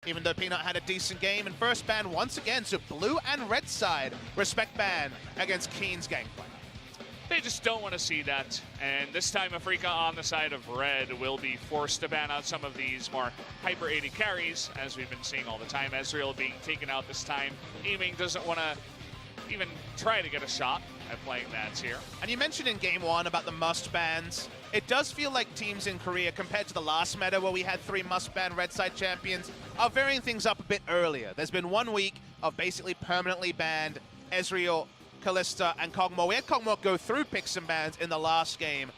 even though Peanut had a decent game. And first ban once again, so blue and red side respect ban against Keen's gameplay. They just don't want to see that, and this time Afreeca on the side of red will be forced to ban out some of these more hyper AD carries, as we've been seeing all the time. Ezreal being taken out this time. Aiming doesn't want to even try to get a shot at playing Mats here. And you mentioned in game one about the must bans. It does feel like teams in Korea, compared to the last meta where we had 3 must ban red side champions, are varying things up a bit earlier. There's been 1 week of basically permanently banned Ezreal, Kalista, and Kog'Maw. We had Kog'Maw go through picks and bans in the last game.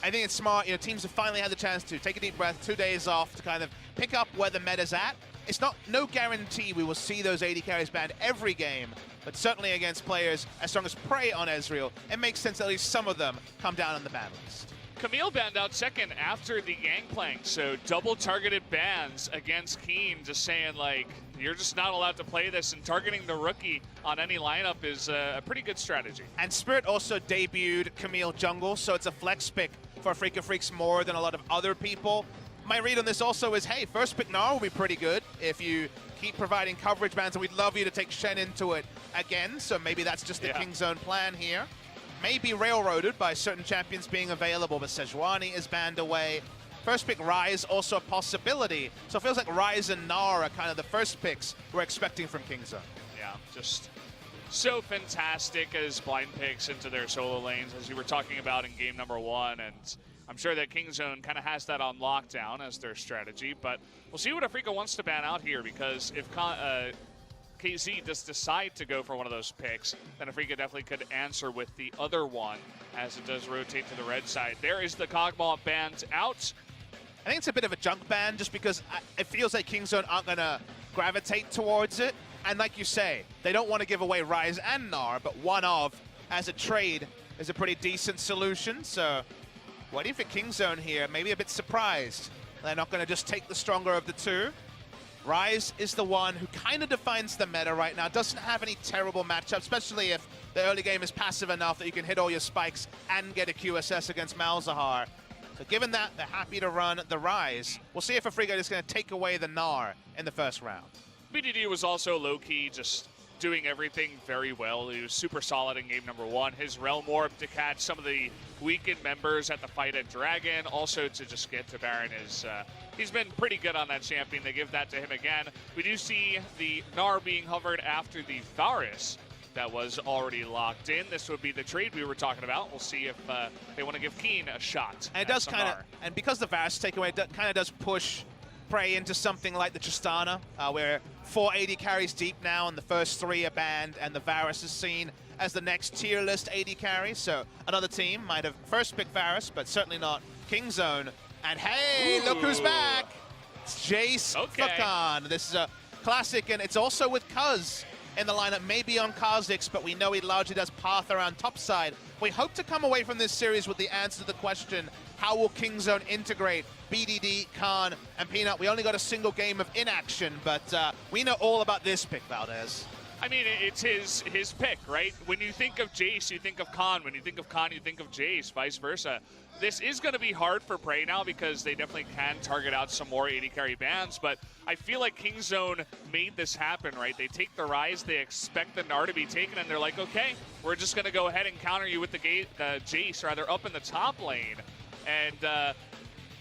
I think it's smart, teams have finally had the chance to take a deep breath, 2 days off to kind of pick up where the meta's at. It's no guarantee we will see those AD carries banned every game, but certainly against players as strong as Prey on Ezreal, it makes sense that at least some of them come down on the ban list. Camille banned out second after the Gangplank, so double targeted bans against Keen, just saying like, you're just not allowed to play this, and targeting the rookie on any lineup is a pretty good strategy. And Spirit also debuted Camille jungle, so it's a flex pick for Afreeca Freecs more than a lot of other people. My read on this also is, hey, first pick Gnar will be pretty good if you keep providing coverage bans, and we'd love you to take Shen into it again, so maybe that's just the King's Zone plan here. Maybe railroaded by certain champions being available, but Sejuani is banned away. First pick Ryze also a possibility, so it feels like Ryze and Gnar are kind of the first picks we're expecting from King's Zone. Yeah, just so fantastic as blind picks into their solo lanes, as you were talking about in game number 1, and I'm sure that King's Zone kind of has that on lockdown as their strategy, but we'll see what Afreeca wants to ban out here, because if KZ does decide to go for one of those picks, then Afreeca definitely could answer with the other one as it does rotate to the red side. There is the Kog'Maw banned out. I think it's a bit of a junk ban just because it feels like King's Zone aren't going to gravitate towards it. And like you say, they don't want to give away Ryze and Gnar, but one of, as a trade, is a pretty decent solution. So waiting for King's Zone here, maybe a bit surprised. They're not going to just take the stronger of the two. Ryze is the one who kind of defines the meta right now. Doesn't have any terrible matchups, especially if the early game is passive enough that you can hit all your spikes and get a QSS against Malzahar. So given that, they're happy to run the Ryze. We'll see if Afreeca is going to take away the Gnar in the first round. BDD was also low-key, just doing everything very well. He was super solid in game number 1. His Realm Orb to catch some of the weakened members at the fight at Dragon, also to just get to Baron is... he's been pretty good on that champion. They give that to him again. We do see the Gnar being hovered after the Varus that was already locked in. This would be the trade we were talking about. We'll see if they want to give Keen a shot. And it does kind of, and because the Varus takeaway kind of does push Prey into something like the Tristana, where 4 AD carries deep now, and the first 3 are banned, and the Varus is seen as the next tier list AD carry. So another team might have first picked Varus, but certainly not King's Zone. And hey, look who's back! It's Jace for Khan. This is a classic, and it's also with Cuz in the lineup, maybe on Kha'Zix, but we know he largely does path around topside. We hope to come away from this series with the answer to the question, how will King's Zone integrate BDD, Khan, and Peanut? We only got a single game of inaction, but we know all about this pick, Valdez. I mean, it's his pick, right? When you think of Jace, you think of Khan. When you think of Khan, you think of Jace, vice versa. This is going to be hard for Prey now because they definitely can target out some more AD carry bans, but I feel like King's Zone made this happen, right? They take the Ryze, they expect the Gnar to be taken, and they're like, okay, we're just going to go ahead and counter you with the Jace, rather, up in the top lane. And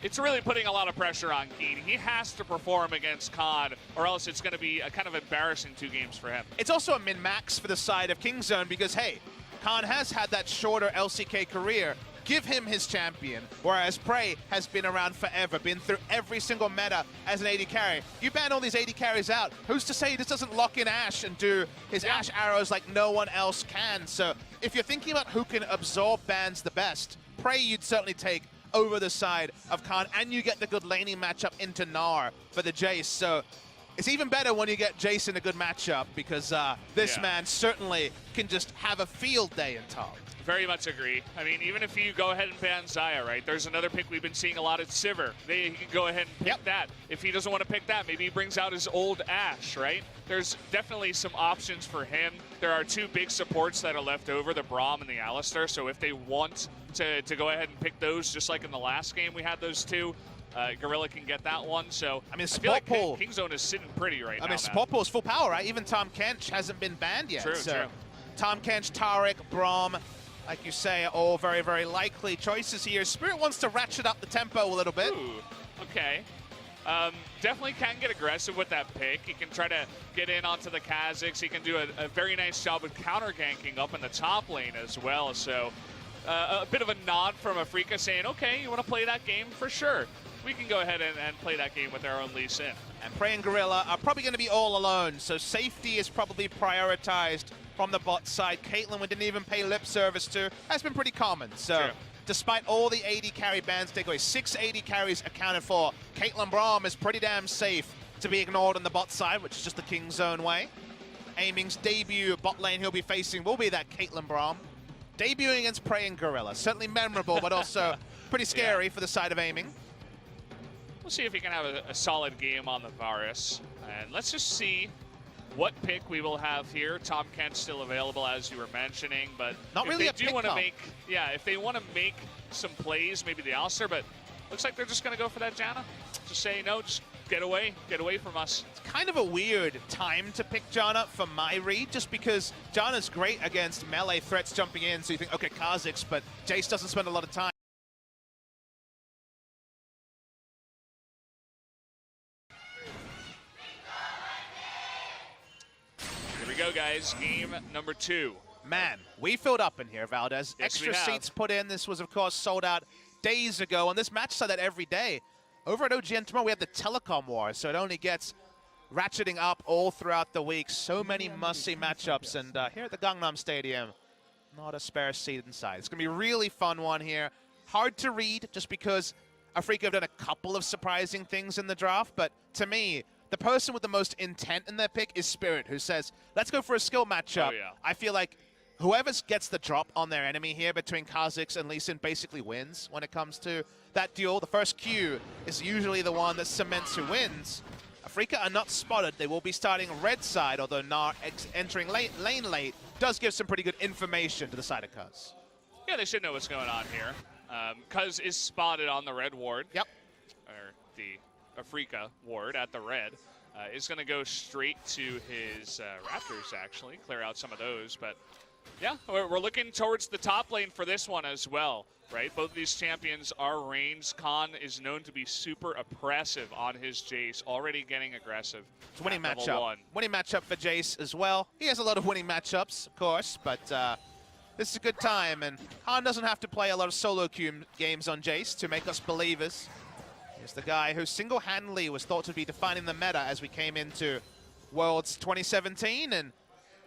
it's really putting a lot of pressure on Keen. He has to perform against Khan, or else it's going to be a kind of embarrassing 2 games for him. It's also a min-max for the side of King's Zone because, hey, Khan has had that shorter LCK career. Give him his champion, whereas Prey has been around forever, been through every single meta as an AD carry. You ban all these AD carries out, who's to say he just doesn't lock in Ashe and do his Ashe arrows like no one else can? So if you're thinking about who can absorb bans the best, Prey you'd certainly take over the side of Khan, and you get the good laning matchup into Gnar for the Jace. So it's even better when you get Jace in a good matchup because this man certainly can just have a field day in top. Very much agree. I mean, even if you go ahead and ban Xayah, right? There's another pick we've been seeing a lot at Sivir. He can go ahead and pick that. If he doesn't want to pick that, maybe he brings out his old Ashe, right? There's definitely some options for him. There are 2 big supports that are left over, the Braum and the Alistar. So if they want to go ahead and pick those, just like in the last game we had those two. Gorilla can get that one, so I mean, feel like Spot Kingzone is sitting pretty right now. I mean, Spot Pool's full power, right? Even Tom Kench hasn't been banned yet. True, so true. Tom Kench, Tarek, Braum, like you say, are all very, very likely choices here. Spirit wants to ratchet up the tempo a little bit. Ooh, okay. Definitely can get aggressive with that pick. He can try to get in onto the Kazakhs. He can do a very nice job with counter-ganking up in the top lane as well. So a bit of a nod from Afreeca saying, okay, you want to play that game? For sure. We can go ahead and play that game with our own Lee Sin. And Prey and Gorilla are probably going to be all alone, so safety is probably prioritized from the bot side. Caitlyn, we didn't even pay lip service to, has been pretty common. So True. Despite all the 80 carry bans takeaway, 6 80 carries accounted for. Caitlyn Braum is pretty damn safe to be ignored on the bot side, which is just the King Zone way. Aiming's debut bot lane he'll be facing will be that Caitlyn Braum. Debuting against Prey and Gorilla. Certainly memorable, but also pretty scary for the side of Aiming. We'll see if he can have a solid game on the Varus. And let's just see what pick we will have here. Tom Kent's still available, as you were mentioning, but not really if they do want to make, if they want to make some plays, maybe the Alistair, but looks like they're just going to go for that Janna. Just say, no, just get away from us. It's kind of a weird time to pick Janna for my read, just because Janna's great against melee threats jumping in, so you think, okay, Kazakhs, but Jace doesn't spend a lot of time. Here we go, guys. Game number 2. Man, we filled up in here, Valdez. Yes, Extra seats put in. This was, of course, sold out days ago, and this match saw that every day. Over at OGN tomorrow, we have the Telecom War, so it only gets ratcheting up all throughout the week. So many must-see matchups, and here at the Gangnam Stadium, not a spare seat inside. It's going to be a really fun one here. Hard to read, just because Afreeca have done a couple of surprising things in the draft, but to me, the person with the most intent in their pick is Spirit, who says, let's go for a skill matchup. Oh, yeah. I feel like whoever gets the drop on their enemy here between Kazakhs and Lee Sin basically wins when it comes to that duel. The first Q is usually the one that cements who wins. Afreeca are not spotted. They will be starting red side, although Gnar entering lane late does give some pretty good information to the side of Kuz. Yeah, they should know what's going on here. Kuz is spotted on the red ward. Yep. Or the Afreeca ward at the red. Is going to go straight to his Raptors, actually, clear out some of those. But yeah, we're looking towards the top lane for this one as well, right? Both of these champions are ranged. Khan is known to be super oppressive on his Jace, already getting aggressive. It's a winning at level matchup. 1. Winning matchup for Jace as well. He has a lot of winning matchups, of course, but this is a good time, and Khan doesn't have to play a lot of solo queue games on Jace to make us believers. He's the guy who single-handedly was thought to be defining the meta as we came into Worlds 2017, and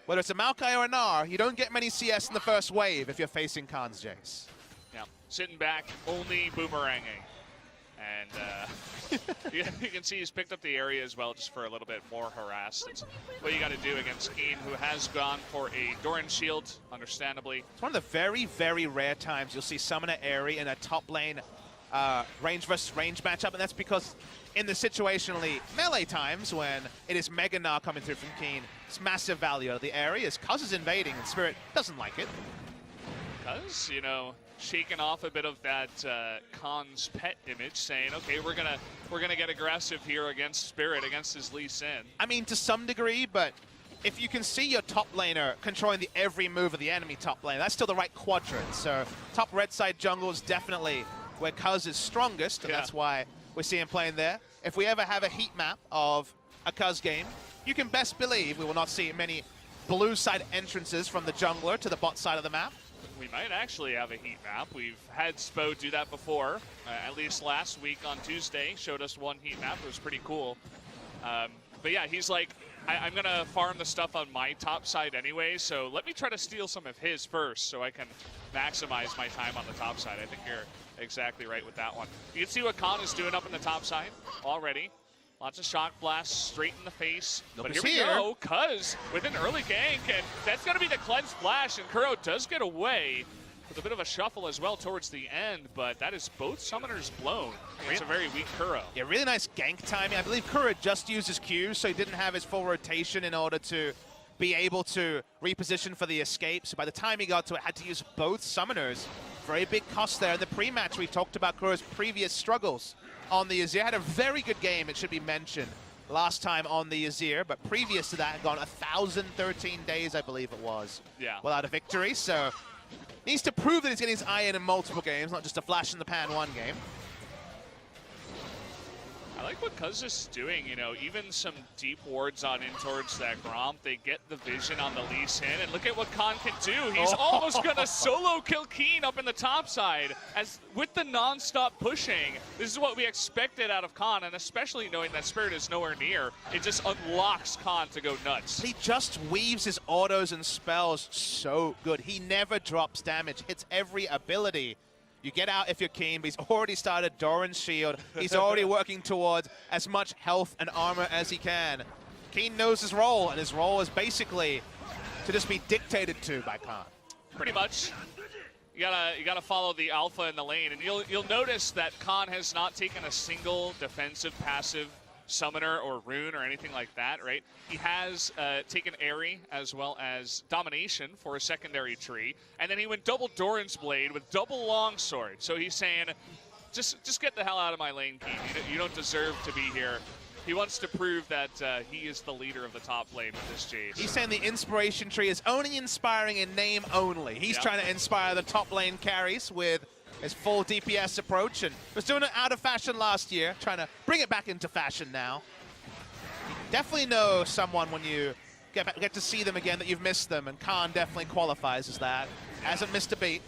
whether it's a Maokai or a Gnar, you don't get many CS in the first wave if you're facing Khan's Jace. Yeah, sitting back, only boomeranging. And you can see he's picked up the area as well just for a little bit more harassed. It's what you got to do against Keen, who has gone for a Doran shield, understandably. It's one of the very, very rare times you'll see Summoner Airy in a top lane range versus range matchup, and that's because in the situationally melee times when it is Mega Gnar coming through from Keen, it's massive value out of the area as Kuz is invading and Spirit doesn't like it. Kuz, you know, shaking off a bit of that Khan's pet image, saying, okay, we're gonna get aggressive here against Spirit, against his Lee Sin. I mean, to some degree, but if you can see your top laner controlling the every move of the enemy top lane, that's still the right quadrant. So top red side jungle is definitely where Kuz is strongest, and that's why we see him playing there. If we ever have a heat map of a Kuz game, you can best believe we will not see many blue side entrances from the jungler to the bot side of the map. We might actually have a heat map. We've had Spo do that before, at least last week on Tuesday, showed us one heat map. It was pretty cool. But yeah, he's like, I'm going to farm the stuff on my top side anyway, so let me try to steal some of his first so I can maximize my time on the top side. I think you're exactly right with that one. You can see what Khan is doing up in the top side already. Lots of shock blasts straight in the face. But here we go, Kuz with an early gank, and that's going to be the cleanse flash, and Kuro does get away with a bit of a shuffle as well towards the end, but that is both summoners blown. It's a very weak Kuro. Yeah, really nice gank timing. I believe Kuro just used his Q, so he didn't have his full rotation in order to be able to reposition for the escape. So by the time he got to it, had to use both summoners very big cost there. In the pre-match, we talked about Kuro's previous struggles on the Azir. Had a very good game, it should be mentioned, last time on the Azir, but previous to that, had gone 1,013 days, I believe it was, without a victory. So needs to prove that he's getting his eye in multiple games, not just a flash in the pan one game. I like what Cuz is doing, you know, even some deep wards on in towards that Gromp. They get the vision on the Lee Sin, and look at what Khan can do. He's almost gonna solo kill Keen up in the top side. As with the non-stop pushing, this is what we expected out of Khan, and especially knowing that Spirit is nowhere near, it just unlocks Khan to go nuts. He just weaves his autos and spells so good. He never drops damage, hits every ability. You get out if you're keen, but he's already started Doran's shield. He's already working towards as much health and armor as he can. Keen knows his role, and his role is basically to just be dictated to by Khan. Pretty much. You gotta follow the alpha in the lane, and you'll notice that Khan has not taken a single defensive passive summoner or rune or anything like that, right? He has taken Airy as well as Domination for a secondary tree, and then he went double Doran's Blade with double Longsword. So he's saying, just get the hell out of my lane, Keen. You don't deserve to be here. He wants to prove that he is the leader of the top lane with this Jace. He's saying the inspiration tree is only inspiring in name only. He's trying to inspire the top lane carries with his full DPS approach, and was doing it out of fashion last year, trying to bring it back into fashion now. You definitely know someone when you get to see them again that you've missed them, and Khan definitely qualifies as that. Hasn't missed a beat.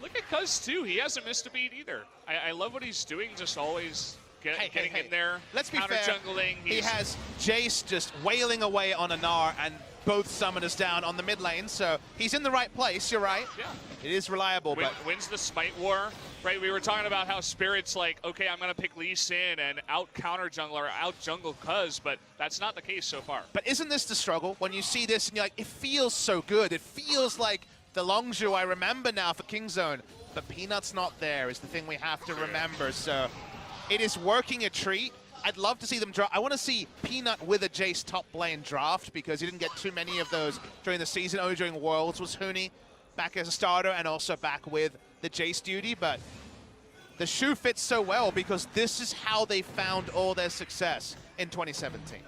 Look at Cuz too, he hasn't missed a beat either. I love what he's doing, just always getting in there, let's be fair, jungling. He has Jace just wailing away on a Gnar and both summoners down on the mid lane, so he's in the right place, you're right. Yeah. It is reliable, but wins the Smite War, right? We were talking about how Spirit's like, okay, I'm gonna pick Lee Sin and out counter jungler, out jungle Cuz, but that's not the case so far. But isn't this the struggle? When you see this and you're like, it feels so good. It feels like the Longzhu I remember now for Kingzone, but Peanut's not there is the thing we have to remember, so it is working a treat. I'd love to see them draft. I want to see Peanut with a Jace top lane draft because he didn't get too many of those during the season. Only during Worlds was Huni back as a starter and also back with the Jace duty. But the shoe fits so well because this is how they found all their success in 2017.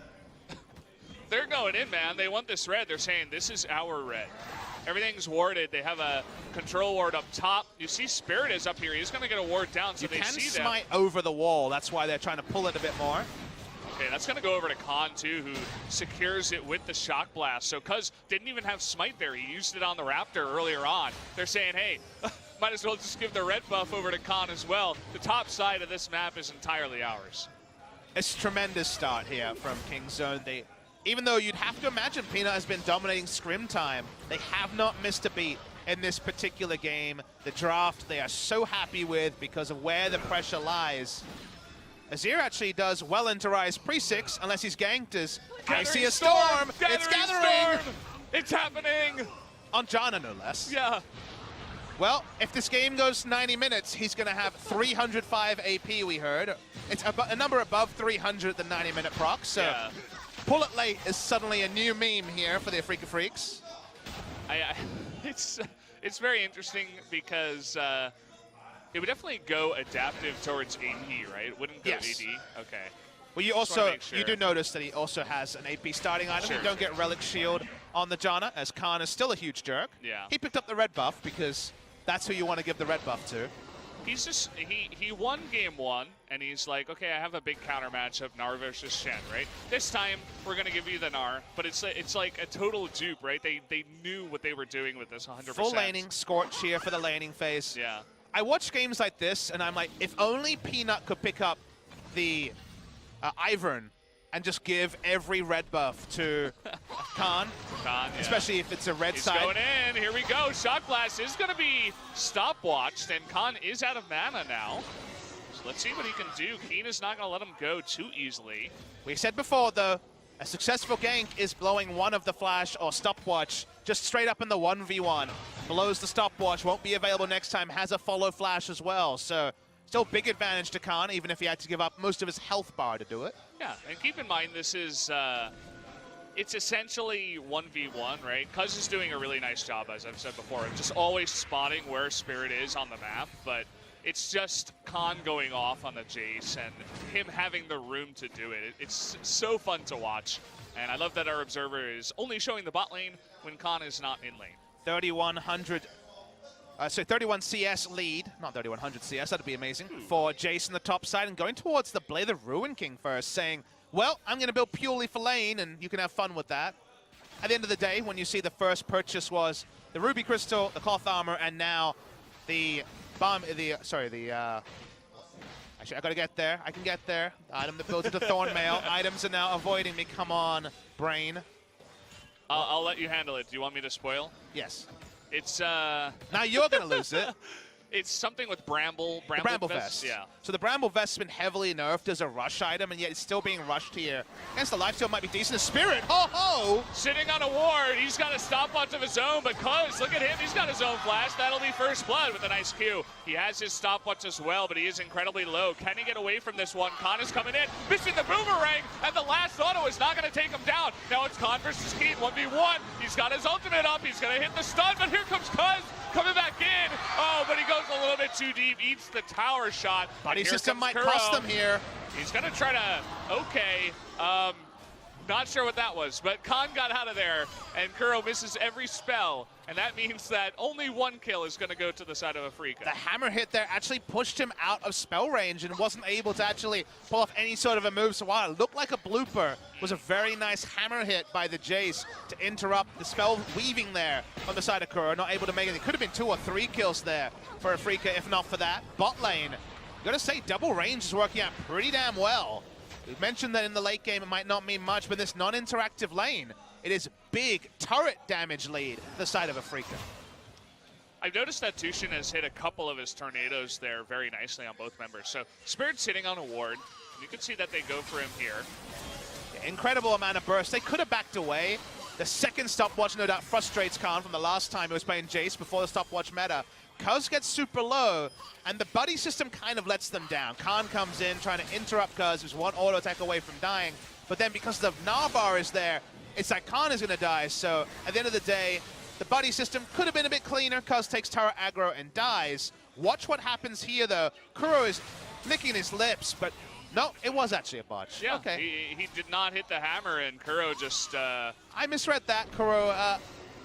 They're going in, man. They want this red. They're saying, this is our red. Everything's warded. They have a control ward up top. You see Spirit is up here. He's going to get a ward down, so they see them. You can smite over the wall. That's why they're trying to pull it a bit more. Okay, that's going to go over to Khan, too, who secures it with the Shock Blast. So Cuz didn't even have smite there. He used it on the Raptor earlier on. They're saying, hey, might as well just give the red buff over to Khan as well. The top side of this map is entirely ours. It's a tremendous start here from Kingzone. Even though you'd have to imagine Peanut has been dominating scrim time, they have not missed a beat in this particular game. The draft they are so happy with because of where the pressure lies. Azir actually does well into Rise pre-6, unless he's ganked as I see a storm! It's gathering! Storm. It's happening! On Janna, no less. Yeah. Well, if this game goes 90 minutes, he's going to have 305 AP, we heard. It's a number above 300 at the 90-minute proc, so... Yeah. Pull it late is suddenly a new meme here for the Afreeca Freecs. It's very interesting because it would definitely go adaptive towards AP, right? It wouldn't go AD. Okay. Well, you also you do notice that he also has an AP starting item. You don't get Relic Shield on the Janna, as Khan is still a huge jerk. Yeah. He picked up the red buff because that's who you want to give the red buff to. He's just, he won game 1, and he's like, okay, I have a big counter matchup, Gnar versus Shen, right? This time, we're going to give you the Gnar, but it's like a total dupe, right? They knew what they were doing with this 100%. Full laning, Scorch here for the laning phase. Yeah. I watch games like this, and I'm like, if only Peanut could pick up the Ivern and just give every red buff to Khan. Especially if it's a red side. He's going in. Here we go. Shock Blast is going to be stopwatched, and Khan is out of mana now. So let's see what he can do. Keen is not going to let him go too easily. We said before, though, a successful gank is blowing one of the flash or stopwatch just straight up in the 1v1. Blows the stopwatch, won't be available next time, has a follow flash as well. So still big advantage to Khan, even if he had to give up most of his health bar to do it. Yeah, and keep in mind this is it's essentially 1v1, right? Cuz is doing a really nice job, as I've said before, of just always spotting where Spirit is on the map, but it's just Khan going off on the Jace and him having the room to do it. It's so fun to watch, and I love that our observer is only showing the bot lane when Khan is not in lane. 31 CS lead, not 3100 CS, that'd be amazing, for Jace on the top side, and going towards the Blade the Ruin King first, saying, well, I'm going to build purely for lane, and you can have fun with that. At the end of the day, when you see the first purchase was the Ruby Crystal, the Cloth Armor, and now the actually, I gotta get there. I can get there. The item that builds into Thornmail. Items are now avoiding me. Come on, brain. I'll let you handle it. Do you want me to spoil? Yes. It's now you're gonna lose it. It's something with Bramble Vest. Yeah. So the Bramble Vest has been heavily nerfed as a rush item, and yet it's still being rushed here. Against the lifesteal might be decent. The Spirit, ho! Sitting on a ward, he's got a stopwatch of his own, but Cuz, look at him, he's got his own flash. That'll be first blood with a nice Q. He has his stopwatch as well, but he is incredibly low. Can he get away from this one? Khan is coming in, missing the boomerang, and the last auto is not going to take him down. Now it's Khan versus Keen, 1v1. He's got his ultimate up, he's going to hit the stun, but here comes Cuz. Coming back in. Oh, but he goes a little bit too deep, eats the tower shot. Buddy system might cost them here. He's going to try to, okay, not sure what that was, but Khan got out of there, and Kuro misses every spell, and that means that only one kill is going to go to the side of Afreeca. The hammer hit there actually pushed him out of spell range and wasn't able to actually pull off any sort of a move, so while it looked like a blooper, was a very nice hammer hit by the Jace to interrupt the spell weaving there on the side of Kuro, not able to make it. It could have been 2 or 3 kills there for Afreeca, if not for that. Bot lane, gotta say, double range is working out pretty damn well. We mentioned that in the late game it might not mean much, but this non-interactive lane, it is big turret damage lead to the side of Afreeca. I've noticed that Tushin has hit a couple of his tornadoes there very nicely on both members. So Spirit's sitting on a ward. You can see that they go for him here. Incredible amount of burst. They could have backed away. The second stopwatch no doubt frustrates Khan from the last time he was playing Jace before the stopwatch meta. Cuz gets super low, and the buddy system kind of lets them down. Khan comes in trying to interrupt Cuz, who's one auto attack away from dying. But then because the Narbar is there, it's like Khan is going to die. So at the end of the day, the buddy system could have been a bit cleaner. Cuz takes tower aggro and dies. Watch what happens here, though. Kuro is licking his lips, but no, it was actually a botch. Yeah, okay. He did not hit the hammer, and Kuro just... I misread that. Kuro,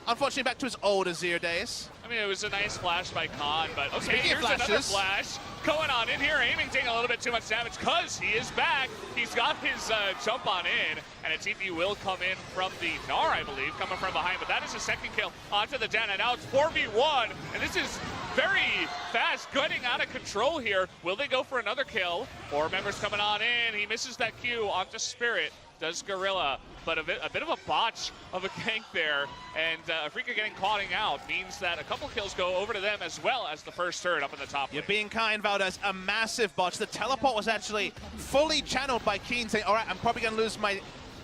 unfortunately, back to his old Azir days. I mean, it was a nice flash by Khan, but okay, Speaking here's another flash going on in here. Aiming, taking a little bit too much damage because he is back. He's got his jump on in, and a TP will come in from the Gnar, I believe, coming from behind, but that is a second kill onto the Den, and now it's 4v1, and this is very fast, getting out of control here. Will they go for another kill? 4 members coming on in. He misses that Q onto Spirit. Does Gorilla, but a bit of a botch of a gank there, and Afreeca getting caught out means that a couple kills go over to them as well as the first turret up in the top lane. You're being kind, Valdez. A massive botch. The teleport was actually fully channeled by Keen, saying, all right, I'm probably going to lose my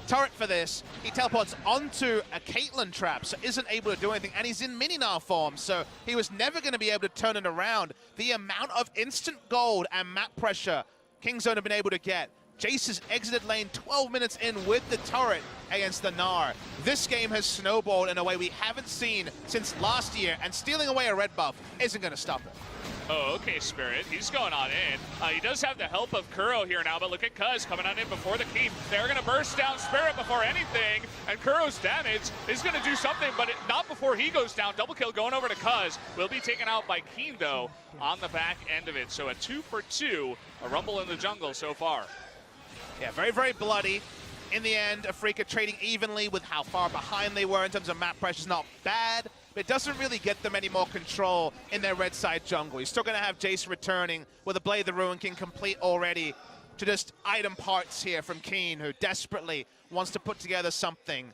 turret for this. He teleports onto a Caitlyn trap, so isn't able to do anything, and he's in Mininar form, so he was never going to be able to turn it around. The amount of instant gold and map pressure Kingzone have been able to get. Jace has exited lane 12 minutes in with the turret against the Gnar. This game has snowballed in a way we haven't seen since last year, and stealing away a red buff isn't going to stop it. Oh, okay, Spirit. He's going on in. He does have the help of Kuro here now, but look at Cuz coming on in before the keep. They're going to burst down Spirit before anything, and Kuro's damage is going to do something, but not before he goes down. Double kill going over to Cuz. Will be taken out by Keen, though, on the back end of it. So a 2 for 2, a rumble in the jungle so far. Yeah, very, very bloody. In the end, Afreeca trading evenly with how far behind they were in terms of map pressure is not bad, but it doesn't really get them any more control in their red side jungle. You're still going to have Jace returning with a Blade the Ruin King complete already to just item parts here from Keen, who desperately wants to put together something.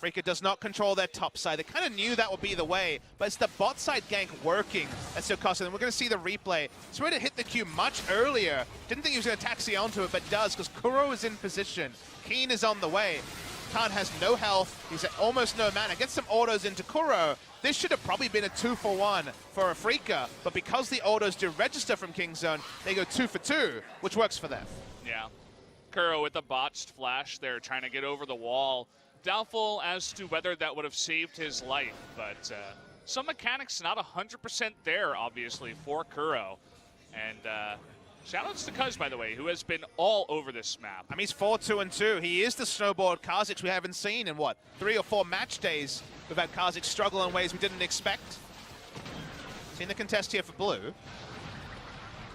Afreeca does not control their top side. They kind of knew that would be the way, but it's the bot side gank working that's still costing them. We're going to see the replay. Spirit hit the Q much earlier. Didn't think he was going to taxi onto it, but does, because Kuro is in position. Keen is on the way. Khan has no health. He's at almost no mana. Gets some autos into Kuro. This should have probably been a 2 for 1 for Afreeca, but because the autos do register from Kingzone, they go 2 for 2, which works for them. Yeah. Kuro with the botched flash there, trying to get over the wall. doubtful as to whether that would have saved his life, but some mechanics not 100% there, obviously, for Kuro. And shoutouts to Cuz, by the way, who has been all over this map. I mean, he's 4-2-2. He is the snowboard Kha'Zix we haven't seen in, what, 3 or 4 match days. We've had Kha'Zix struggle in ways we didn't expect. Seen the contest here for blue.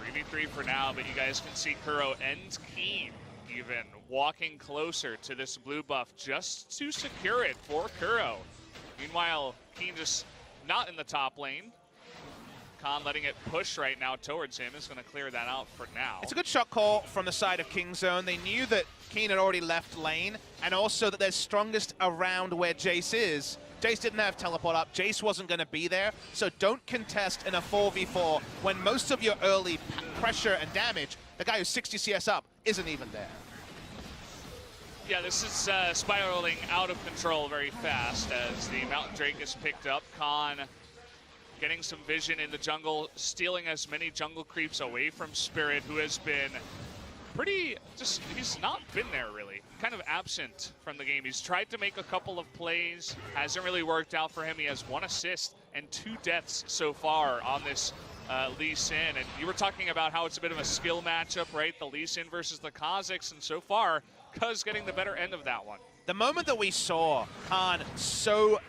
3v3 for now, but you guys can see Kuro and Keen even walking closer to this blue buff just to secure it for Kuro. Meanwhile, Keen just not in the top lane. Khan letting it push right now towards him is going to clear that out for now. It's a good shot call from the side of Kingzone. They knew that Keen had already left lane, and also that they're strongest around where Jace is. Jace didn't have teleport up. Jace wasn't going to be there, so don't contest in a 4v4 when most of your early pressure and damage, the guy who's 60 CS up, isn't even there. Yeah, this is spiraling out of control very fast as the Mountain Drake is picked up. Khan getting some vision in the jungle, stealing as many jungle creeps away from Spirit, who has been pretty, he's not been there really. Kind of absent from the game. He's tried to make a couple of plays, hasn't really worked out for him. He has 1 assist and 2 deaths so far on this Lee Sin. And you were talking about how it's a bit of a skill matchup, right? The Lee Sin versus the Kha'Zix, and so far, Cuz getting the better end of that one. The moment that we saw Khan so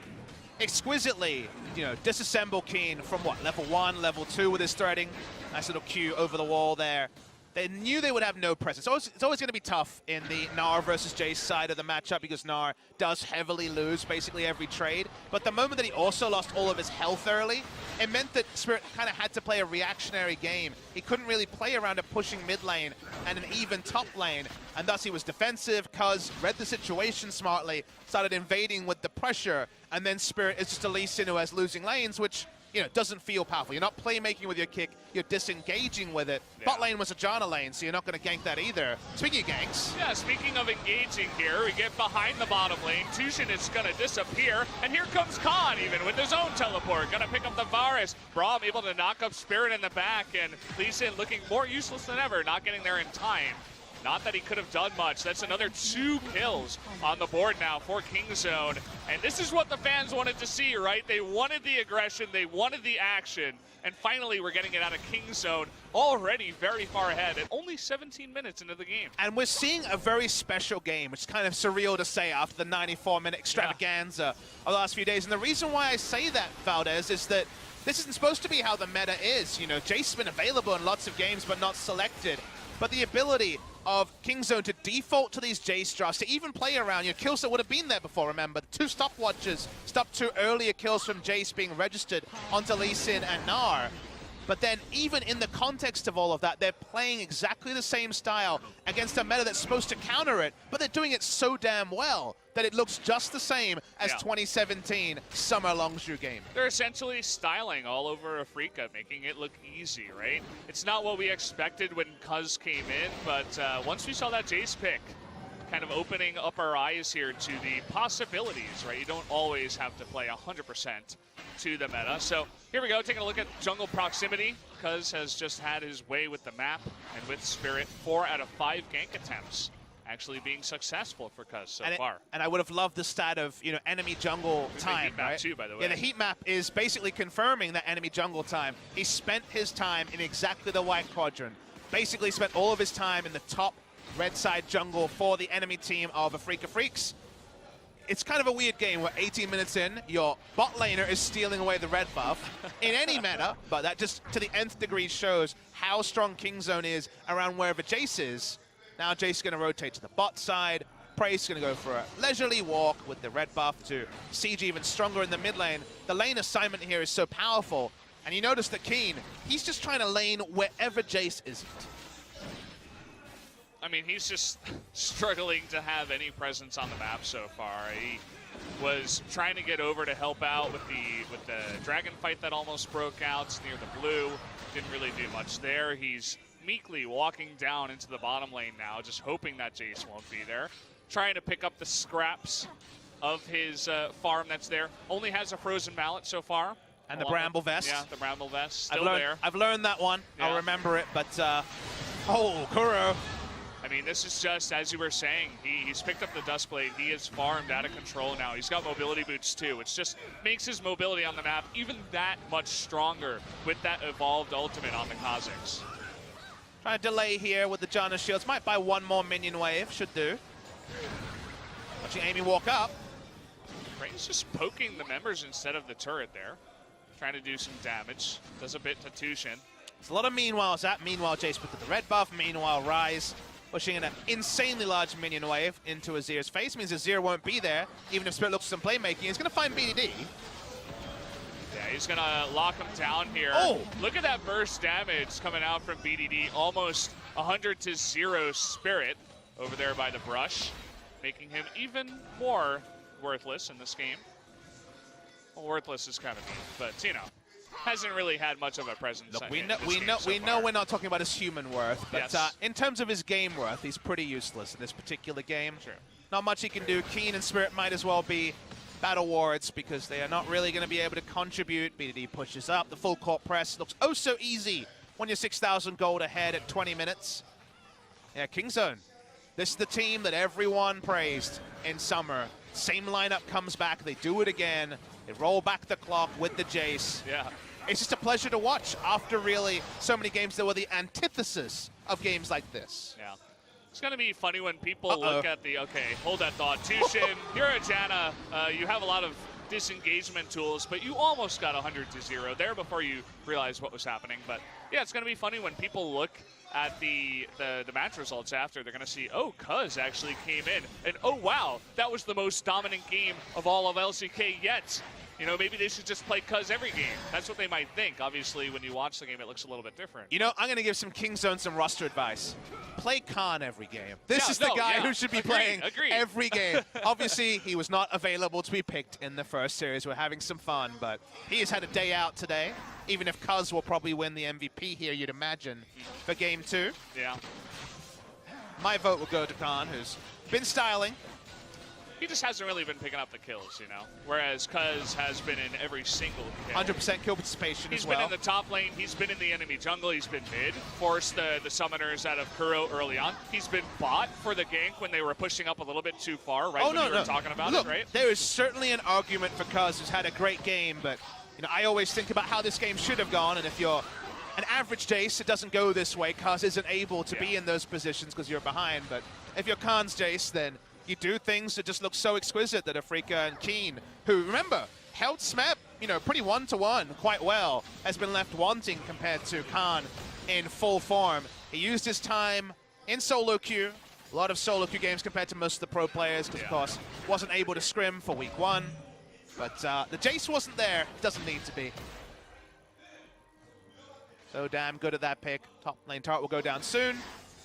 exquisitely, disassemble Keen from what, level 1, level 2 with his threading. Nice little Q over the wall there. They knew they would have no presence. It's always going to be tough in the Gnar versus Jace side of the matchup because Gnar does heavily lose basically every trade. But the moment that he also lost all of his health early, it meant that Spirit kind of had to play a reactionary game. He couldn't really play around a pushing mid lane and an even top lane, and thus he was defensive. Cuz read the situation smartly, started invading with the pressure, and then Spirit is just a Lee Sin who has losing lanes, which doesn't feel powerful. You're not playmaking with your kick, you're disengaging with it. Yeah. Bot lane was a Janna lane, so you're not going to gank that either. Speaking of ganks. Yeah, speaking of engaging here, we get behind the bottom lane. Tushin is going to disappear, and here comes Khan even with his own teleport. Going to pick up the Varus. Braum able to knock up Spirit in the back, and Lee Sin looking more useless than ever, not getting there in time. Not that he could have done much. That's another 2 kills on the board now for Kingzone. And this is what the fans wanted to see, right? They wanted the aggression, they wanted the action, and finally we're getting it out of Kingzone, already very far ahead at only 17 minutes into the game. And we're seeing a very special game, which is kind of surreal to say after the 94-minute extravaganza of the last few days. And the reason why I say that, Valdez, is that this isn't supposed to be how the meta is. Jace's been available in lots of games, but not selected. But the ability of Kingzone to default to these Jace drafts, to even play around, kills that would have been there before, remember. 2 stopwatches stopped 2 earlier kills from Jace being registered onto Lee Sin and Gnar. But then even in the context of all of that, they're playing exactly the same style against a meta that's supposed to counter it, but they're doing it so damn well that it looks just the same as 2017 Summer Longzhu game. They're essentially styling all over Afreeca, making it look easy, right? It's not what we expected when Cuz came in, but once we saw that Jace pick, kind of opening up our eyes here to the possibilities, right? You don't always have to play 100% to the meta. So here we go, taking a look at jungle proximity. Cuz has just had his way with the map and with Spirit. 4 out of 5 gank attempts actually being successful for Cuz so far. And I would have loved the stat of, enemy jungle time, heat map right? too, by the way. Yeah, the heat map is basically confirming that enemy jungle time. He spent his time in exactly the white quadrant. Basically spent all of his time in the top red side jungle for the enemy team of Afreeca Freecs. It's kind of a weird game where 18 minutes in, your bot laner is stealing away the red buff in any meta, but that just to the nth degree shows how strong Kingzone is around wherever Jace is. Now Jace is going to rotate to the bot side. Prey's going to go for a leisurely walk with the red buff to siege even stronger in the mid lane. The lane assignment here is so powerful, and you notice that Keen, he's just trying to lane wherever Jace isn't. I mean, he's just struggling to have any presence on the map so far. He was trying to get over to help out with the dragon fight that almost broke out near the blue. Didn't really do much there. He's meekly walking down into the bottom lane now, just hoping that Jace won't be there. Trying to pick up the scraps of his farm that's there. Only has a frozen mallet so far. And the bramble vest. Yeah, the bramble vest still there. I've learned that one. Yeah. I'll remember it, but oh, Kuro. I mean, this is just, as you were saying, he's picked up the Duskblade. He is farmed out of control now. He's got mobility boots too, which just makes his mobility on the map even that much stronger with that evolved ultimate on the Kha'Zix. Trying to delay here with the Janna shields. Might buy one more minion wave, should do. Watching Amy walk up. Brain's just poking the members instead of the turret there. Trying to do some damage. Does a bit to Tushin. There's a lot of meanwhiles at. Meanwhile, Jace with the red buff. Meanwhile, Rise pushing in an insanely large minion wave into Azir's face. Means Azir won't be there, even if Spirit looks for some playmaking. He's going to find BDD. Yeah, he's going to lock him down here. Oh! Look at that burst damage coming out from BDD. Almost 100-0 Spirit over there by the brush, making him even more worthless in this game. Well, worthless is kind of mean, but, you know, hasn't really had much of a presence. Look, we know we're not talking about his human worth, but yes. In terms of his game worth, he's pretty useless in this particular game. True. Not much he can do. Keen and Spirit might as well be battle wards because they are not really going to be able to contribute. BDD pushes up. The full court press looks oh so easy when you're 6,000 gold ahead at 20 minutes. Yeah, Kingzone. This is the team that everyone praised in summer. Same lineup comes back. They do it again. They roll back the clock with the Jace. Yeah. It's just a pleasure to watch after really so many games that were the antithesis of games like this. Yeah. It's going to be funny when people look at the, okay, hold that thought. Tushin, you're a Janna. You have a lot of disengagement tools, but you almost got 100-0 there before you realized what was happening. But yeah, it's going to be funny when people look at the match results after. They're going to see, oh, Cuz actually came in. And oh, wow, that was the most dominant game of all of LCK yet. You know, maybe they should just play Cuz every game. That's what they might think. Obviously, when you watch the game, it looks a little bit different. You know, I'm going to give some Kingzone some roster advice. Play Khan every game. This is the guy who should be playing every game. Obviously, he was not available to be picked in the first series. We're having some fun, but he has had a day out today, even if Cuz will probably win the MVP here, you'd imagine, for Game 2. Yeah. My vote will go to Khan, who's been styling. He just hasn't really been picking up the kills, you know, whereas Cuz has been in every single kill. 100% kill participation as well. He's been in the top lane. He's been in the enemy jungle. He's been mid. Forced the summoners out of Kuro early on. He's been bot for the gank when they were pushing up a little bit too far, right? Oh, when no, we were talking about Look, it, right? There is certainly an argument for Cuz, who's had a great game, but you know, I always think about how this game should have gone, and if you're an average Jace, it doesn't go this way. Cuz isn't able to be in those positions because you're behind, but if you're Khan's Jace, then you do things that just look so exquisite that Afreeca and Keen, who, remember, held Smep, you know, pretty one-to-one quite well, has been left wanting compared to Khan in full form. He used his time in solo queue, a lot of solo queue games compared to most of the pro players, because, of course, wasn't able to scrim for week 1. But the Jace wasn't there, doesn't need to be. So damn good at that pick. Top lane turret will go down soon.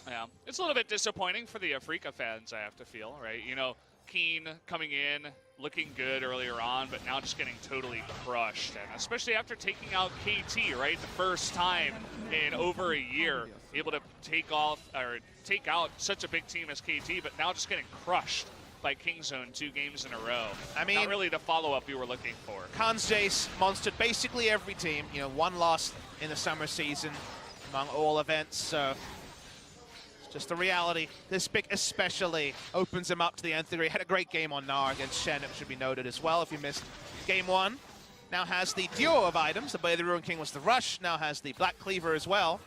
Yeah, it's a little bit disappointing for the Afreeca fans, I have to feel, right? You know, Keen coming in, looking good earlier on, but now just getting totally crushed. And especially after taking out KT, right? The first time in over a year, able to take out such a big team as KT, but now just getting crushed by Kingzone 2 games in a row. I mean, not really the follow-up you were looking for. Khan's Jace monstered basically every team. You know, one loss in the summer season among all events, so just the reality. This pick especially opens him up to the nth degree. Had a great game on Gnar against Shen, it should be noted as well if you missed game 1. Now has the duo of items. The Blade of the Ruined King was the Rush, now has the Black Cleaver as well.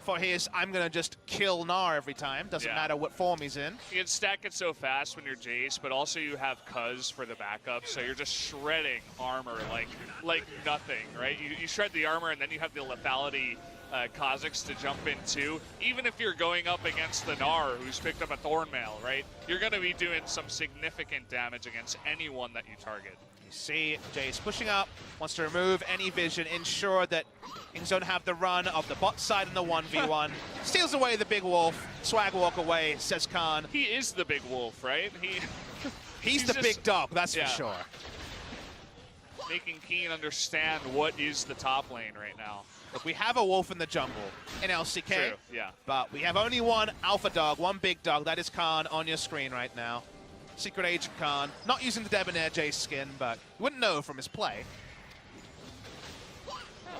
For his, I'm going to just kill Gnar every time. Doesn't matter what form he's in. You can stack it so fast when you're Jace, but also you have Cuz for the backup, so you're just shredding armor like nothing, right? You shred the armor, and then you have the lethality Kha'Zix to jump in too. Even if you're going up against the Gnar, who's picked up a Thornmail, right? You're going to be doing some significant damage against anyone that you target. You see Jace pushing up, wants to remove any vision, ensure that Kingzone have the run of the bot side in the 1v1. Steals away the big wolf. Swag walk away, says Khan. He is the big wolf, right? He's the big dog, that's for sure. Making Keen understand what is the top lane right now. Look, we have a wolf in the jungle in LCK. True, yeah. But we have only one alpha dog, one big dog. That is Khan on your screen right now. Secret Agent Khan. Not using the Debonair Jace skin, but you wouldn't know from his play.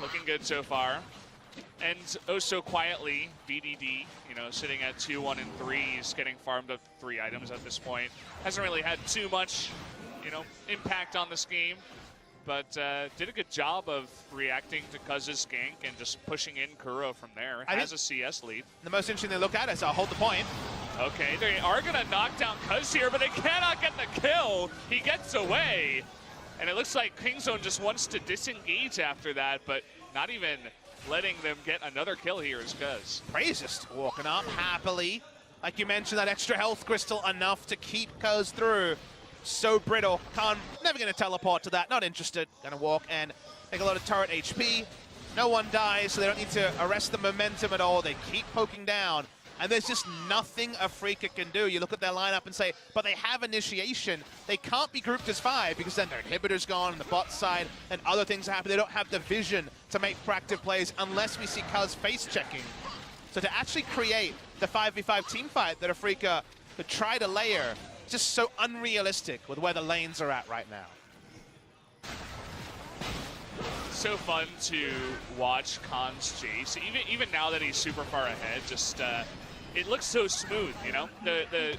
Looking good so far. And oh so quietly, BDD, you know, sitting at 2-1 and 3, he's getting farmed up 3 items at this point. Hasn't really had too much, you know, impact on this game, but did a good job of reacting to Cuz's gank and just pushing in Kuro from there. Has a CS lead. The most interesting thing to look at is hold the point. Okay, they are gonna knock down Cuz here, but they cannot get the kill. He gets away, and it looks like Kingzone just wants to disengage after that, but not even letting them get another kill here is Cuz. Prey is just walking up happily. Like you mentioned, that extra health crystal enough to keep Cuz through. So brittle. Khan never going to teleport to that. Not interested. Going to walk and take a lot of turret HP. No one dies, so they don't need to arrest the momentum at all. They keep poking down. And there's just nothing Afreeca can do. You look at their lineup and say, but they have initiation. They can't be grouped as 5 because then their inhibitor's gone on the bot side and other things happen. They don't have the vision to make proactive plays unless we see Cuz face checking. So to actually create the 5v5 team fight that Afreeca could try to layer, it's just so unrealistic with where the lanes are at right now. So fun to watch Khan's chase. Even now that he's super far ahead, just it looks so smooth, you know? The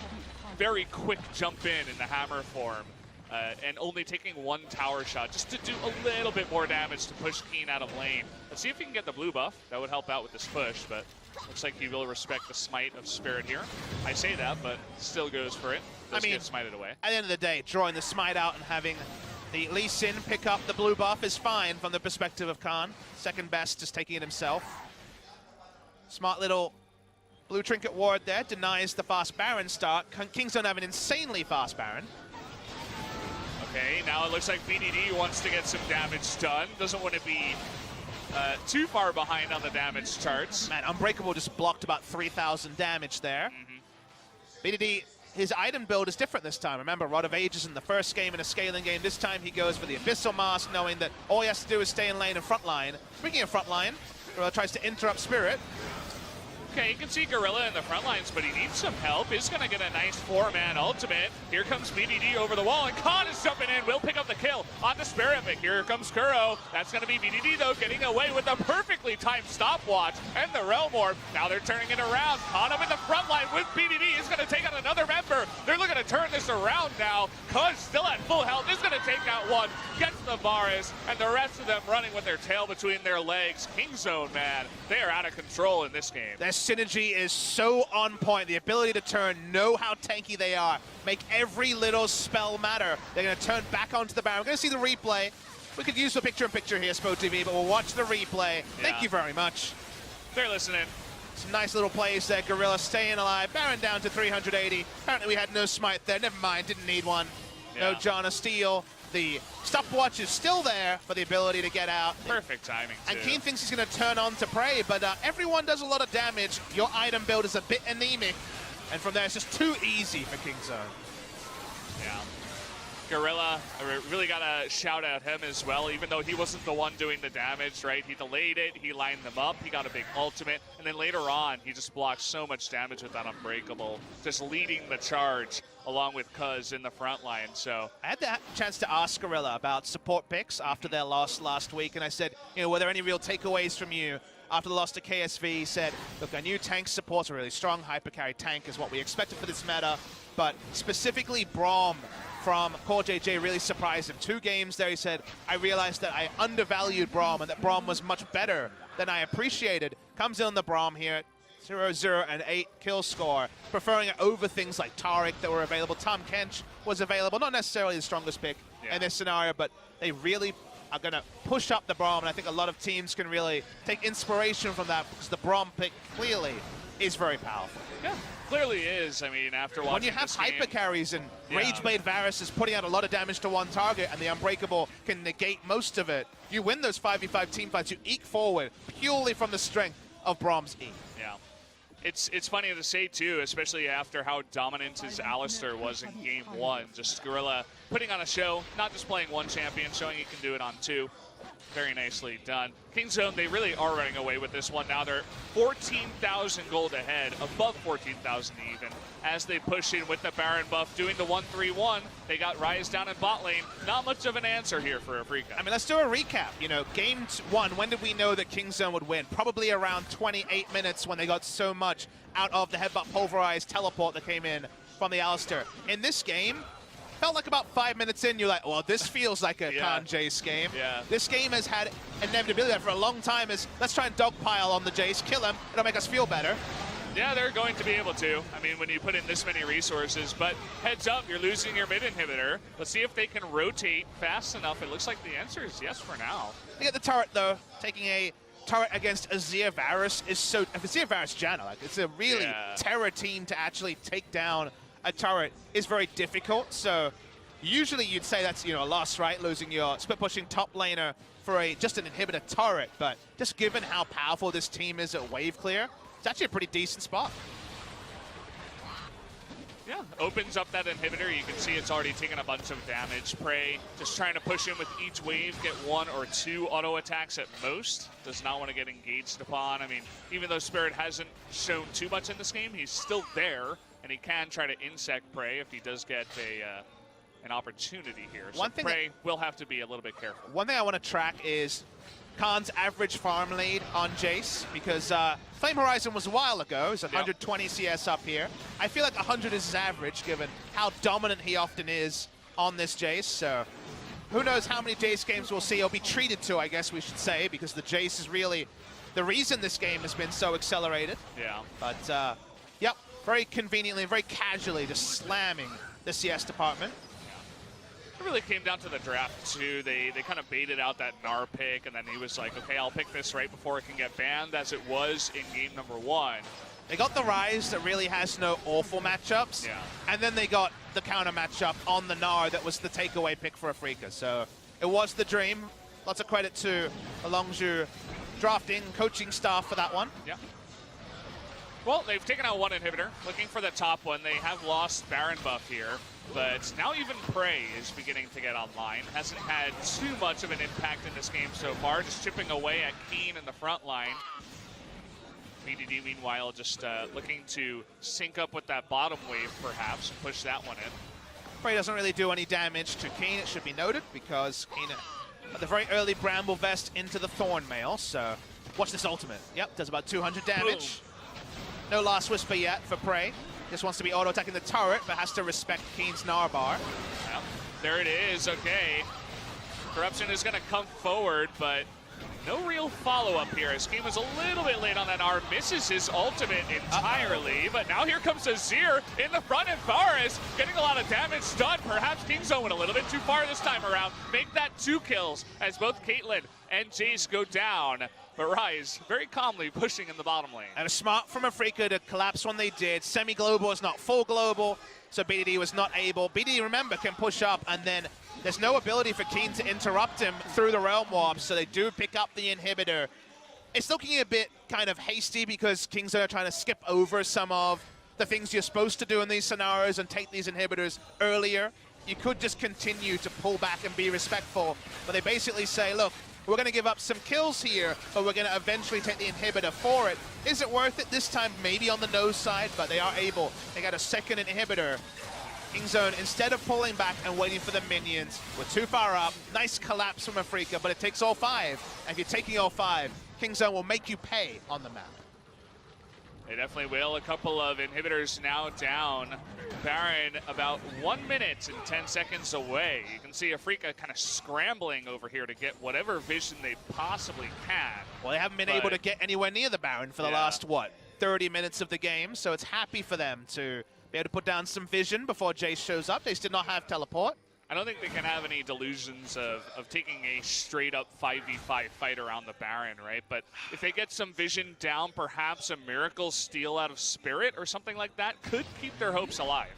very quick jump in the hammer form, and only taking 1 tower shot just to do a little bit more damage to push Keen out of lane. Let's see if he can get the blue buff. That would help out with this push, but looks like he will respect the smite of Spirit here. I say that, but still goes for it. Does get smited away. At the end of the day, drawing the smite out and having the Lee Sin pick up the blue buff is fine from the perspective of Khan. Second best, just taking it himself. Smart little blue trinket ward there, denies the fast Baron start. Kings don't have an insanely fast Baron. Okay, now it looks like BDD wants to get some damage done. Doesn't want to be too far behind on the damage charts. Man, Unbreakable just blocked about 3,000 damage there. BDD, his item build is different this time. Remember, Rod of Ages in the first game in a scaling game. This time he goes for the Abyssal Mask, knowing that all he has to do is stay in lane and front line. Speaking of front line, tries to interrupt Spirit. Okay, you can see Gorilla in the front lines, but he needs some help. He's going to get a nice 4-man ultimate. Here comes BDD over the wall, and Khan is jumping in. Will pick up the kill on the Spirit. But here comes Kuro. That's going to be BDD, though, getting away with a perfectly timed stopwatch and the Realm Orb. Now they're turning it around. Khan up in the front line with BDD. He's going to take out another member. They're looking to turn this around now. Cuz still at full health. Is going to take out one. Gets the Varus, and the rest of them running with their tail between their legs. Kingzone, man, they are out of control in this game. Their synergy is so on point. The ability to turn, know how tanky they are, make every little spell matter. They're going to turn back onto the Baron. We're going to see the replay. We could use the picture-in-picture here, Spo TV, but we'll watch the replay. Thank you very much. They're listening. Some nice little plays there. Gorilla staying alive. Baron down to 380. Apparently we had no smite there. Never mind, didn't need one. No John of Steel. The stopwatch is still there for the ability to get out. Perfect timing, too. And Keen thinks he's going to turn on to Prey, but everyone does a lot of damage. Your item build is a bit anemic, and from there it's just too easy for Kingzone. Yeah. Gorilla, I really got to shout out him as well, even though he wasn't the one doing the damage, right? He delayed it, he lined them up, he got a big ultimate, and then later on, he just blocked so much damage with that Unbreakable, just leading the charge along with Cuz in the front line. So I had the chance to ask Gorilla about support picks after their loss last week, and I said, you know, were there any real takeaways from you after the loss to KSV? He said, look, I knew tank supports are really strong. Hypercarry tank is what we expected for this meta, but specifically Braum from Core JJ really surprised him. 2 games there, he said, I realized that I undervalued Braum and that Braum was much better than I appreciated. Comes in on the Braum here, 0-0 and 8 kill score, preferring it over things like Taric that were available. Tom Kench was available, not necessarily the strongest pick in this scenario, but they really are going to push up the Braum, and I think a lot of teams can really take inspiration from that because the Braum pick clearly is very powerful. Yeah, clearly is. I mean, after watching when you have hyper carries and Rageblade Varus is putting out a lot of damage to one target and the Unbreakable can negate most of it, you win those 5v5 team fights, you eke forward purely from the strength of Braum's E. Yeah. It's funny to say, too, especially after how dominant his Alistar was in Game 1. Just Gorilla putting on a show, not just playing one champion, showing he can do it on 2. Very nicely done. Kingzone, they really are running away with this one now. They're 14,000 gold ahead, above 14,000 even, as they push in with the Baron buff, doing the 1-3-1. They got Ryze down in bot lane. Not much of an answer here for Afreeca. I mean, let's do a recap. You know, game 1, when did we know that Kingzone would win? Probably around 28 minutes when they got so much out of the headbutt pulverized teleport that came in from the Alistair. In this game, felt like about 5 minutes in, you're like, well, this feels like a Khan Jace game. Yeah. This game has had inevitability for a long time. Is let's try and dogpile on the Jace, kill him, it'll make us feel better. Yeah, they're going to be able to. I mean, when you put in this many resources, but heads up, you're losing your mid inhibitor. Let's see if they can rotate fast enough. It looks like the answer is yes for now. They get the turret, though. Taking a turret against Azir Varus is so... Azir Varus Janna, like, it's a really terror team to actually take down a turret is very difficult. So usually you'd say that's, you know, a loss, right? Losing your split pushing top laner for just an inhibitor turret. But just given how powerful this team is at wave clear, it's actually a pretty decent spot. Yeah, opens up that inhibitor. You can see it's already taken a bunch of damage. Prey just trying to push in with each wave, get 1 or 2 auto attacks at most. Does not want to get engaged upon. I mean, even though Spirit hasn't shown too much in this game, he's still there, and he can try to insect Prey if he does get an opportunity here. So Prey will have to be a little bit careful. One thing I want to track is Khan's average farm lead on Jace, because Flame Horizon was a while ago. It's 120 CS up here. I feel like 100 is his average, given how dominant he often is on this Jace. So who knows how many Jace games we'll see, or be treated to, I guess we should say, because the Jace is really the reason this game has been so accelerated. Yeah. But, yep, very conveniently and very casually just slamming the CS department. It really came down to the draft, too. They kind of baited out that Gnar pick, and then he was like, okay, I'll pick this right before it can get banned, as it was in game number 1. They got the Ryze that really has no awful matchups, and then they got the counter matchup on the Gnar that was the takeaway pick for Afreeca. So it was the dream. Lots of credit to Alongzhu drafting, coaching staff for that one. Yeah. Well, they've taken out one inhibitor, looking for the top one. They have lost Baron buff here, but now even Prey is beginning to get online. Hasn't had too much of an impact in this game so far, just chipping away at Keen in the front line. BDD, meanwhile, just looking to sync up with that bottom wave, perhaps, and push that one in. Prey doesn't really do any damage to Keen, it should be noted, because Keen at the very early Bramble Vest into the Thorn Mail, so watch this ultimate. Yep, does about 200 damage. Boom. No Last Whisper yet for Prey. Just wants to be auto-attacking the turret, but has to respect Keen's Gnar bar. Well, there it is, okay. Corruption is going to come forward, but no real follow-up here. As Keen was a little bit late on that Gnar, misses his ultimate entirely, but now here comes Azir in the front, and Varus getting a lot of damage done. Perhaps Kingzone went a little bit too far this time around. Make that 2 kills as both Caitlyn and Jace go down. But Ryze very calmly pushing in the bottom lane. And a smart from Afreeca to collapse when they did. Semi-global is not full global, so BDD was not able. BDD, remember, can push up, and then there's no ability for Keen to interrupt him through the Realm Warp, so they do pick up the inhibitor. It's looking a bit kind of hasty because Kingzone are trying to skip over some of the things you're supposed to do in these scenarios and take these inhibitors earlier. You could just continue to pull back and be respectful, but they basically say, look, we're going to give up some kills here, but we're going to eventually take the inhibitor for it. Is it worth it? This time maybe on the nose side, but they are able. They got a second inhibitor. Kingzone, instead of pulling back and waiting for the minions, we're too far up. Nice collapse from Afreeca, but it takes all 5. And if you're taking all 5, Kingzone will make you pay on the map. They definitely will. A couple of inhibitors now down. Baron about 1 minute and 10 seconds away. You can see Afreeca kind of scrambling over here to get whatever vision they possibly can. Well, they haven't been able to get anywhere near the Baron for the last, 30 minutes of the game, so it's happy for them to be able to put down some vision before Jace shows up. Jace did not have teleport. I don't think they can have any delusions of taking a straight-up 5v5 fight around the Baron, right? But if they get some vision down, perhaps a miracle steal out of Spirit or something like that could keep their hopes alive.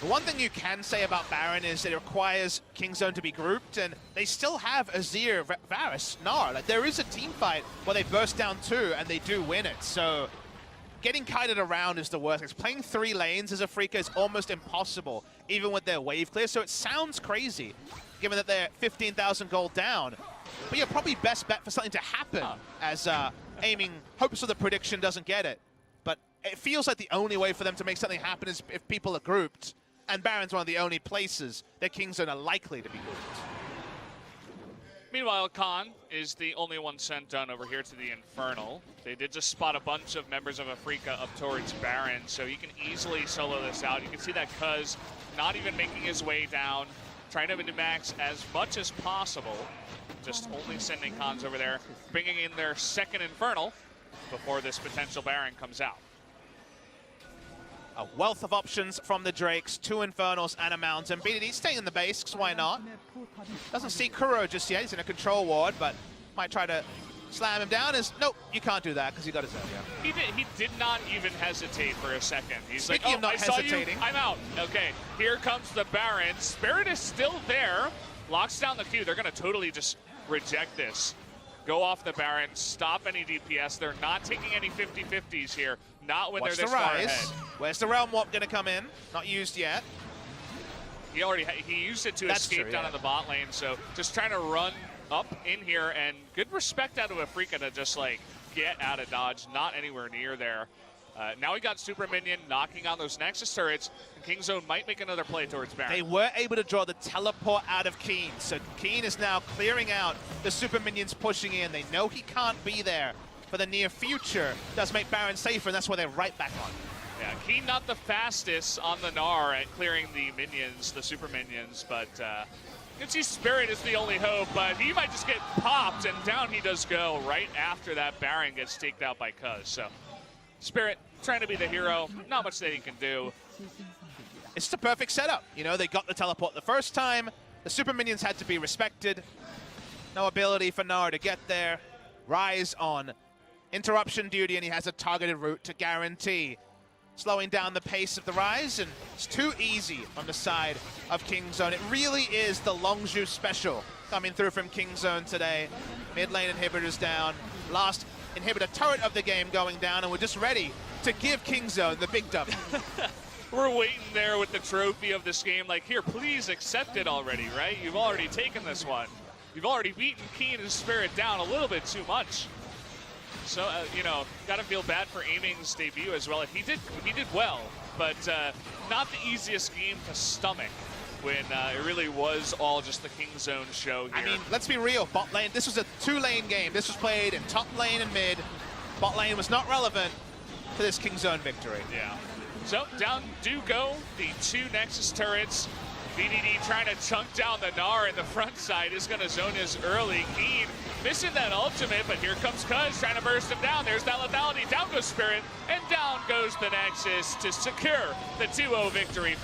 The one thing you can say about Baron is that it requires Kingzone to be grouped, and they still have Azir, Varus, Gnar. Like, there is a team fight where they burst down 2 and they do win it. So getting kited around is the worst. It's playing 3 lanes as Afreeca is almost impossible, even with their wave clear. So it sounds crazy, given that they're 15,000 gold down. But yeah, probably best bet for something to happen as aiming hopes for the prediction doesn't get it. But it feels like the only way for them to make something happen is if people are grouped. And Baron's one of the only places that Kingzone are likely to be grouped. Meanwhile, Khan is the only one sent down over here to the Infernal. They did just spot a bunch of members of Afreeca up towards Baron, so he can easily solo this out. You can see that Cuz not even making his way down, trying to min-max as much as possible. Just only sending Khans over there, bringing in their second Infernal before this potential Baron comes out. A wealth of options from the Drakes, 2 Infernals and a Mountain. BDD staying in the base, because why not? Doesn't see Kuro just yet, he's in a control ward, but might try to slam him down. Nope, you can't do that, because he got his own. Yeah. He did not even hesitate for a second. He's Speaking like, of not I saw you, hesitating. I'm out. Okay, here comes the Baron. Spirit is still there, locks down the Q. They're going to totally just reject this. Go off the Baron, stop any DPS. They're not taking any 50-50s here. Not when they're this far ahead. Where's the Realm Warp gonna come in? Not used yet. He used it to escape down in the bot lane, so just trying to run up in here, and good respect out of Afreeca to just like get out of dodge, not anywhere near there. Now we got Super Minion knocking on those Nexus turrets, and Kingzone might make another play towards Baron. They were able to draw the teleport out of Keen, so Keen is now clearing out the Super Minions pushing in. They know he can't be there for the near future. Does make Baron safer, and that's why they're right back on. Yeah, Keen not the fastest on the Gnar at clearing the minions, the Super Minions, but you can see Spirit is the only hope, but he might just get popped, and down he does go right after that Baron gets staked out by Cuz. So Spirit trying to be the hero, not much that he can do. It's the perfect setup. You know, they got the teleport the first time. The Super Minions had to be respected. No ability for Gnar to get there. Rise on interruption duty, and he has a targeted route to guarantee slowing down the pace of the Rise, and it's too easy on the side of Kingzone. It really is the Longzhu special coming through from Kingzone today. Mid lane inhibitors down. Last inhibitor turret of the game going down, and we're just ready to give Kingzone the big W. We're waiting there with the trophy of this game, like, here, please accept it already, right? You've already taken this one. You've already beaten Keen and Spirit down a little bit too much. So, you know, got to feel bad for Aiming's debut as well. He did well, but not the easiest game to stomach when it really was all just the Kingzone show here. I mean, let's be real. Bot lane, this was a 2-lane game. This was played in top lane and mid. Bot lane was not relevant to this Kingzone victory. Yeah. So, down do go the 2 Nexus turrets. BDD trying to chunk down the Gnar in the front side is going to zone his early. Keen missing that ultimate, but here comes Cuz trying to burst him down. There's that lethality. Down goes Spirit, and down goes the Nexus to secure the 2-0 victory.